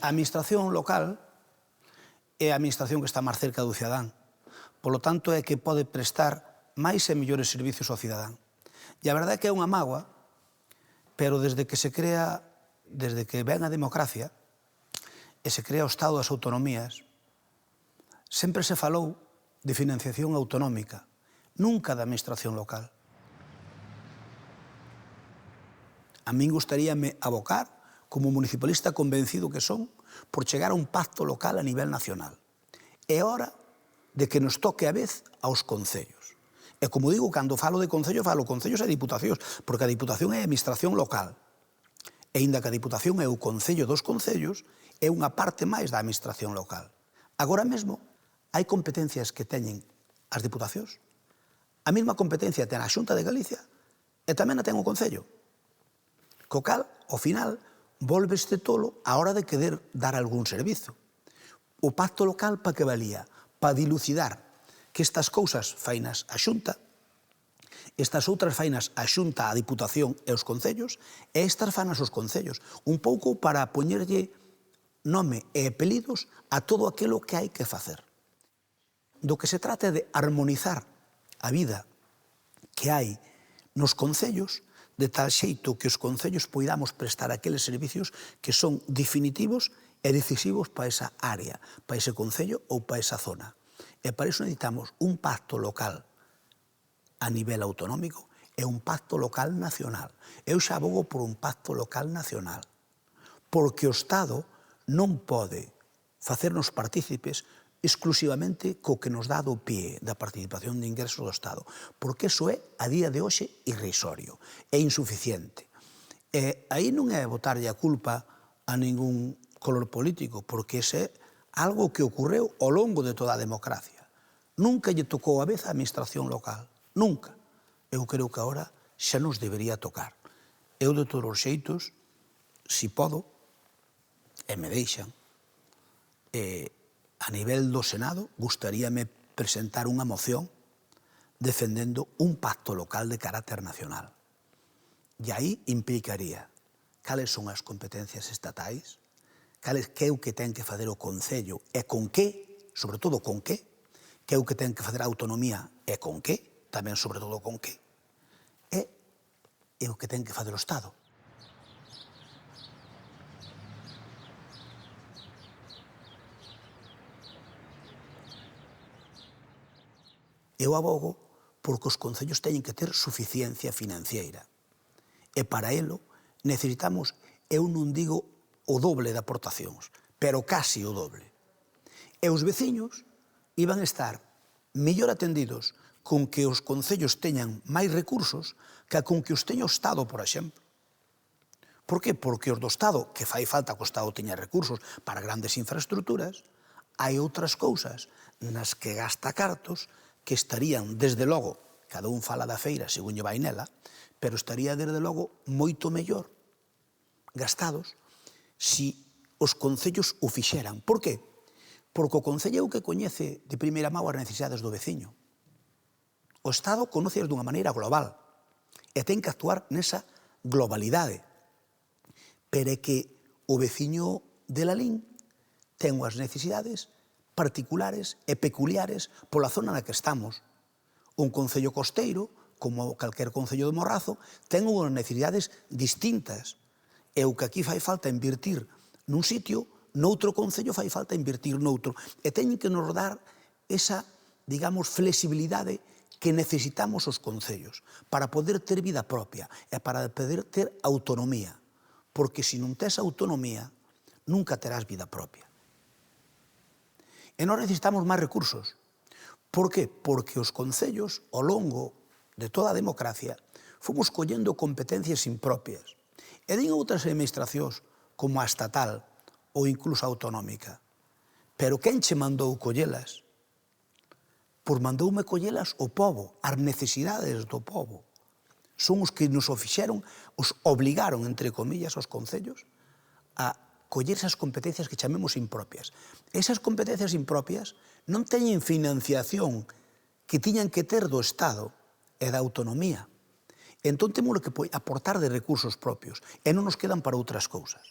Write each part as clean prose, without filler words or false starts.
A administración local é a administración que está máis cerca do cidadán. Polo tanto, é que pode prestar máis e mellores servicios ao cidadán. E a verdade é que é unha mágoa, pero desde que ven a democracia e se crea o Estado das autonomías, sempre se falou de financiación autonómica, nunca da administración local. A min gustaríame abocar, como municipalista convencido que son, por chegar a un pacto local a nivel nacional. É hora de que nos toque a vez aos concellos. E como digo, cando falo de concellos, falo concellos e diputacións, porque a diputación é a administración local. E inda que a diputación é o concello dos concellos, é unha parte máis da administración local. Agora mesmo, hai competencias que teñen as diputacións. A mesma competencia ten a Xunta de Galicia e tamén a ten o Concello. Co cal, ao final, volveste tolo á hora de querer dar algún servizo. O pacto local para que valía? Para dilucidar que estas cousas fainas a Xunta, estas outras fainas a Xunta, a Diputación e os Concellos, e estas fainas os Concellos. Un pouco para poñerlle nome e apelidos a todo aquilo que hai que facer. Do que se trata de armonizar a vida que hai nos concellos, de tal xeito que os concellos poidamos prestar aqueles servicios que son definitivos e decisivos para esa área, para ese concello ou para esa zona. E para iso necesitamos un pacto local a nivel autonómico e un pacto local nacional. Eu xa abogo por un pacto local nacional, porque o Estado non pode facernos partícipes exclusivamente co que nos dá do pie da participación de ingresos do Estado, porque iso é, a día de hoxe, irrisorio, é insuficiente. E aí non é botarlle a culpa a ningún color político, porque ese é algo que ocorreu ao longo de toda a democracia. Nunca lle tocou a vez a administración local, nunca. Eu creo que agora xa nos debería tocar. Eu, de todos os xeitos, si podo, e me deixan, a nivel do Senado, gustaríame presentar unha moción defendendo un pacto local de carácter nacional. E aí implicaría cales son as competencias estatais, que é o que ten que facer o Concello e con que, sobre todo con que é o que ten que facer a autonomía e con que, tamén sobre todo con que, é o que ten que facer o Estado. Eu abogo porque os concellos teñen que ter suficiencia financiera. E para elo necesitamos, eu non digo o doble de aportacións, pero casi o doble. E os veciños iban a estar mellor atendidos con que os concellos teñan máis recursos que con que os teña o Estado, por exemplo. Por que? Porque os do Estado, que fai falta que o Estado teña recursos para grandes infraestructuras, hai outras cousas nas que gasta cartos que estarían, desde logo, cada un fala da feira según lle vai nela, pero estaría, desde logo, moito mellor gastados si os concellos o fixeran. Por que? Porque o concello é o que coñece de primeira mão as necesidades do veciño. O Estado conoce dunha maneira global e ten que actuar nesa globalidade. Pero é que o veciño de Lalín ten unhas necesidades particulares e peculiares pola zona na que estamos. Un concello costeiro, como calquer concello do Morrazo, ten unhas necesidades distintas. E o que aquí fai falta invertir nun sitio, noutro concello fai falta invertir noutro. E teñen que nos dar esa, digamos, flexibilidade que necesitamos os concellos para poder ter vida propia e para poder ter autonomía. Porque se non tes autonomía, nunca terás vida propia. E nós necesitamos máis recursos. Por que? Porque os concellos, ao longo de toda a democracia, fomos collendo competencias impropias. E din outras administracións, como a estatal ou incluso a autonómica. Pero quen che mandou collelas? Pois mandoume collelas o pobo, as necesidades do pobo. Son os que nos o fixeron, os obligaron, entre comillas, os concellos, a coller esas competencias que chamemos impropias. Esas competencias impropias non teñen financiación que tiñan que ter do Estado e da autonomía. Entón temos que aportar de recursos propios e non nos quedan para outras cousas.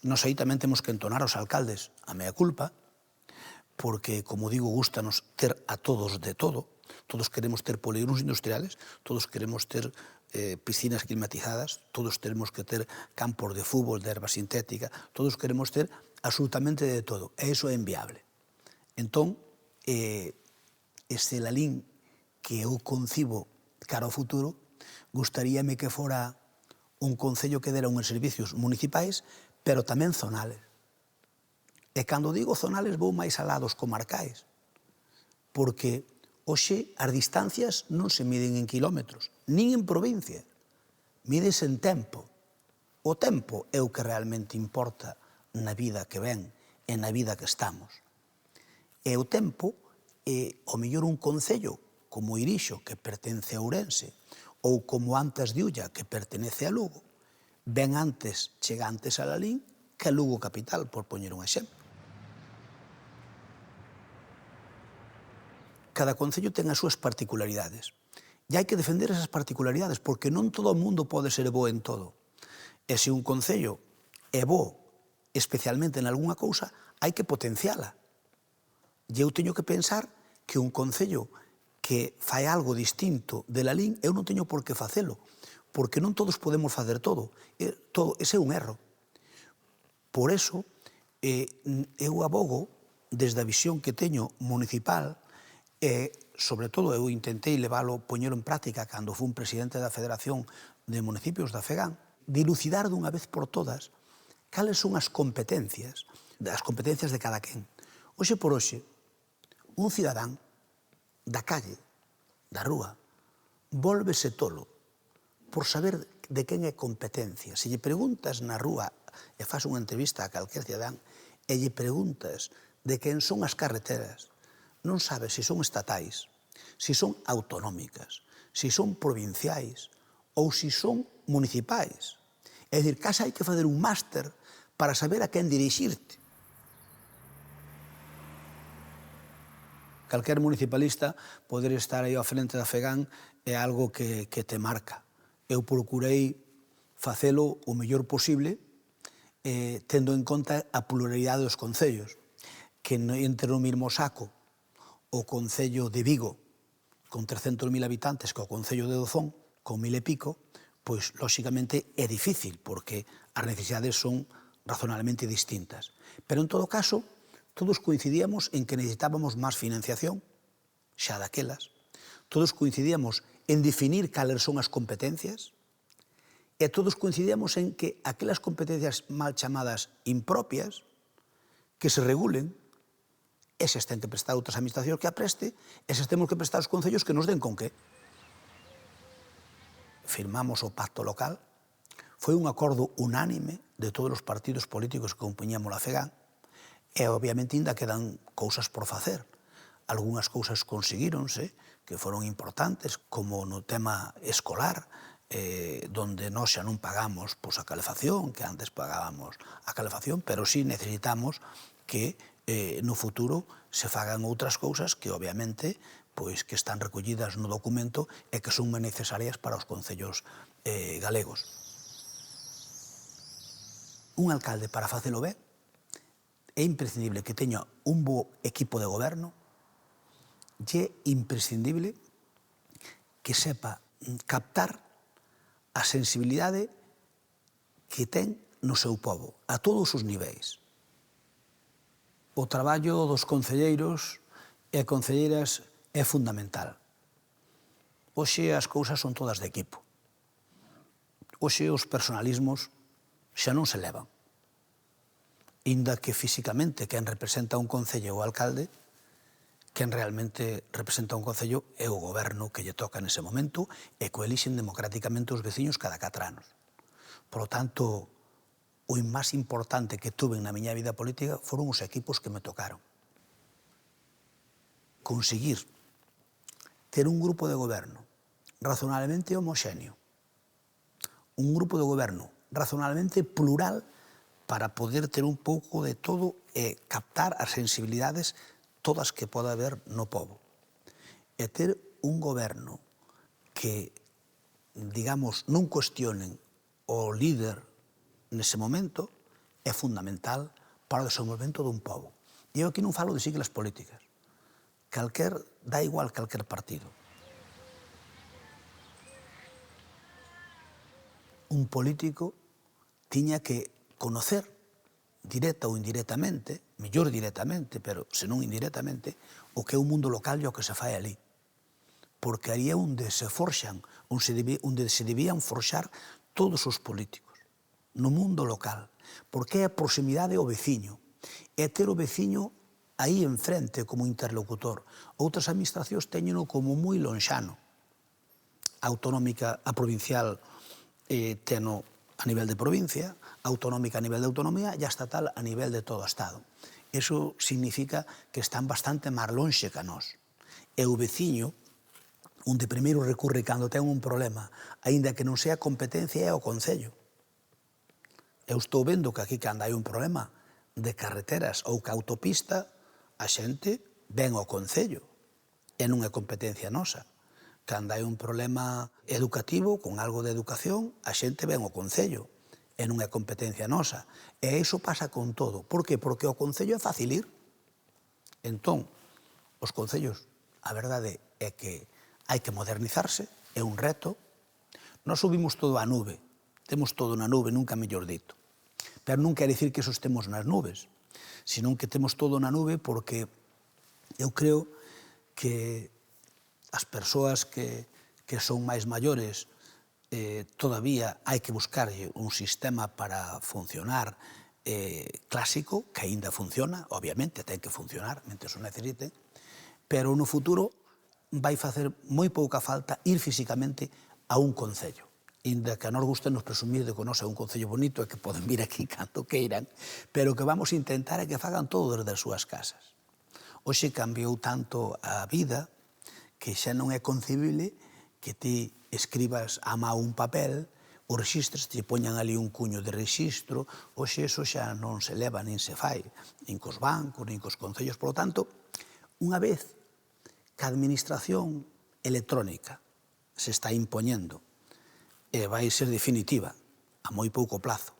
Nos aí tamén temos que entonar aos alcaldes a mea culpa, porque, como digo, gústanos ter a todos de todo. Todos queremos ter polígonos industriales, todos queremos ter piscinas climatizadas, todos tenemos que ter campos de fútbol, de erva sintética, todos queremos ter absolutamente de todo. E iso é inviable. Entón, ese Lalín que eu concibo cara ao futuro, gustaríame que fora un concello que dera uns servicios municipais, pero tamén zonales. E cando digo zonales vou máis alá dos comarcais, porque hoxe as distancias non se miden en kilómetros, nin en provincia, mídense en tempo. O tempo é o que realmente importa na vida que ven e na vida que estamos. E o tempo é, ao mellor, un concello como Irixo, que pertence a Ourense, ou como Antas de Ulla, que pertenece a Lugo, ven antes, chega antes a Lalín, que a Lugo capital, por poñer un exemplo. Cada concello ten as súas particularidades. E hai que defender esas particularidades, porque non todo o mundo pode ser bo en todo. E se un concello é bo, especialmente en algunha cousa, hai que potenciala. E eu teño que pensar que un concello que fai algo distinto de Lalín, eu non teño por que facelo, porque non todos podemos facer todo. Ese é un erro. Por eso, eu abogo, desde a visión que teño municipal, e, sobre todo, eu intentei poñelo en práctica cando fui un presidente da Federación de Municipios da FEGAN, dilucidar dunha vez por todas cales son as competencias de cada quen. Hoxe por hoxe, un cidadán da calle, da rúa, vólvese tolo por saber de quen é competencia. Se lle preguntas na rúa e faz unha entrevista a calquer cidadán e lle preguntas de quen son as carreteras, non sabe se son estatais, se son autonómicas, se son provinciais ou se son municipais. É dicir, case hai que fazer un máster para saber a quen dirixirte. Calquer municipalista poder estar aí ao frente da FEGAN é algo que te marca. Eu procurei facelo o mellor posible, tendo en conta a pluralidade dos concellos, que entre no mesmo saco o concello de Vigo, con 300.000 habitantes, que o concello de Dozón, con 1.000 e pico, pois, lóxicamente, é difícil, porque as necesidades son razonablemente distintas. Pero, en todo caso, todos coincidíamos en que necesitábamos máis financiación, xa daquelas. Todos coincidíamos en definir cales son as competencias, e todos coincidíamos en que aquelas competencias mal chamadas impropias, que se regulen, esas ten que prestar outras administracións que a preste, esas temos que prestar os concellos que nos den con que. Firmamos o pacto local, foi un acordo unánime de todos os partidos políticos que compoñíamos a FEGAN, e obviamente ainda quedan cousas por facer. Algúnas cousas conseguíronse, que foron importantes, como no tema escolar, donde nós xa non pagamos a calefacción, que antes pagábamos a calefacción, pero sí necesitamos que no futuro se fagan outras cousas que, obviamente, que están recollidas no documento e que son moi necesarias para os concellos galegos. Un alcalde, para facelo ben, é imprescindible que teña un bo equipo de goberno e é imprescindible que sepa captar a sensibilidade que ten no seu pobo, a todos os niveis. O traballo dos concelleiros e concelleiras é fundamental. Hoxe as cousas son todas de equipo. Hoxe os personalismos xa non se levan. Inda que físicamente quen representa un concello é o alcalde, quen realmente representa un concello é o goberno que lle toca nese momento e que elixen democráticamente os veciños cada 4 anos. Por lo tanto, o máis importante que tuve na miña vida política foron os equipos que me tocaron. Conseguir ter un grupo de goberno razonablemente homoxéneo, un grupo de goberno razonablemente plural para poder ter un pouco de todo e captar as sensibilidades todas que pode haber no pobo. E ter un goberno que, digamos, non cuestionen o líder nese momento, é fundamental para o desenvolvemento dun pobo. E eu aquí non falo de siglas políticas. Dá igual calquer partido. Un político tiña que conocer, directa ou indirectamente, mellor directamente, pero senón indirectamente, o que é o mundo local e o que se fai ali. Porque aí é onde se forxan, onde se debían forxar todos os políticos, no mundo local. Porque é a proximidade ao veciño, é ter o veciño aí enfrente como interlocutor. Outras administracións teñeno como moi lonxano. A autonómica, a provincial, teno a nivel de provincia, a autonómica a nivel de autonomía e a estatal a nivel de todo o Estado. Iso significa que están bastante máis lonxe que a nós. E o veciño, onde primeiro recurre cando ten un problema, aínda que non sea competencia, é o Concello. Eu estou vendo que aquí, cando hai un problema de carreteras ou que autopista, a xente ven ao Concello e non é competencia nosa. Cando hai un problema educativo, con algo de educación, a xente ven ao Concello e non é competencia nosa. E iso pasa con todo. Por que? Porque o Concello é fácil ir. Entón, os concellos, a verdade é que hai que modernizarse, é un reto. Nós subimos todo á nube, temos todo na nube, nunca mellor dito. Pero non quer dicir que eso estemos nas nubes, senón que temos todo na nube porque eu creo que as persoas que son máis maiores todavía hai que buscarlle un sistema para funcionar clásico, que aínda funciona, obviamente ten que funcionar, mentre o necesite, pero no futuro vai facer moi pouca falta ir físicamente a un concello. Inda que a nos gustenos presumir de que o noso é un concello bonito e que poden vir aquí cando queiran, pero que vamos intentar é que fagan todo desde as súas casas. Hoxe cambiou tanto a vida que xa non é concibible que ti escribas a mão un papel, o rexistres, te poñan ali un cuño de rexistro, hoxe eso xa non se leva nin se fai, nin cos bancos, nin cos concellos. Por lo tanto, unha vez que a administración electrónica se está impoñendo e vai ser definitiva a moi pouco plazo,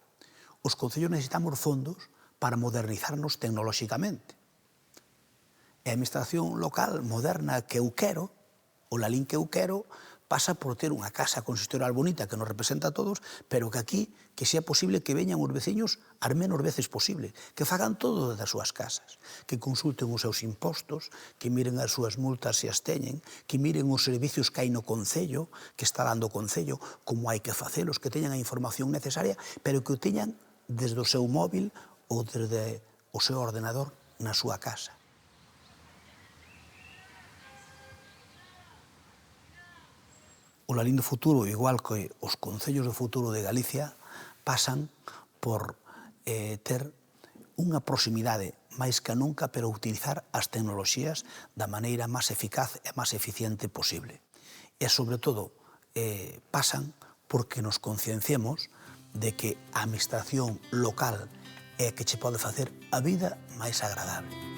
os concellos necesitamos fondos para modernizarnos tecnolóxicamente. E a administración local moderna que eu quero, o Lalín que eu quero, pasa por ter unha casa consistorial bonita que nos representa a todos, pero que aquí, que sea posible que veñan os veciños as menos veces posible, que fagan todo das súas casas, que consulten os seus impostos, que miren as súas multas se as teñen, que miren os servicios que hai no Concello, que está dando o Concello, como hai que facelos, que teñan a información necesaria, pero que o teñan desde o seu móvil ou desde o seu ordenador na súa casa. O Lalín do futuro, igual que os concellos do futuro de Galicia, pasan por ter unha proximidade máis que nunca, pero utilizar as tecnoloxías da maneira máis eficaz e máis eficiente posible. E, sobre todo, pasan porque nos concienciemos de que a administración local é a que che pode facer a vida máis agradable.